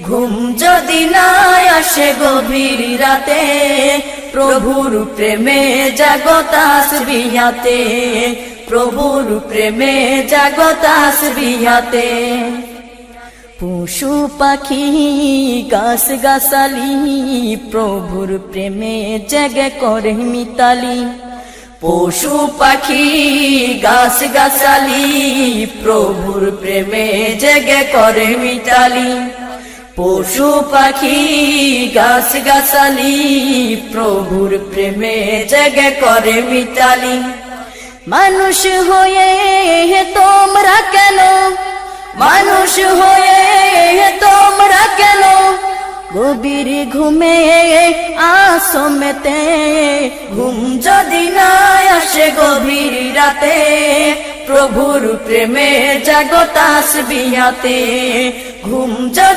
ঘুম যদি না আসে গভীর রাতে, প্রভুর প্রেমে জাগো তাসবিহাতে, প্রভুর প্রেমে জাগো তাসবিহাতে। পশু পাখি গাছ গাছালি প্রভুর প্রেমে জেগে করে মিতালি, পশু পাখি গাছ গাছালি প্রভুর প্রেমে জেগে করে মিতালি, পশু পাখি গাছ গাছালি প্রভুর প্রেমে জেগে করে মিতালি। মানুষ হয়ে তোমরা কেন, মানুষ হয়ে তোমরা কেন গভীর ঘুমে আসো মেতে, ঘুম যদি না আসে গভীর রাতে, প্রভুর প্রেমে জাগো তাসবিহাতে, ঘুম যদি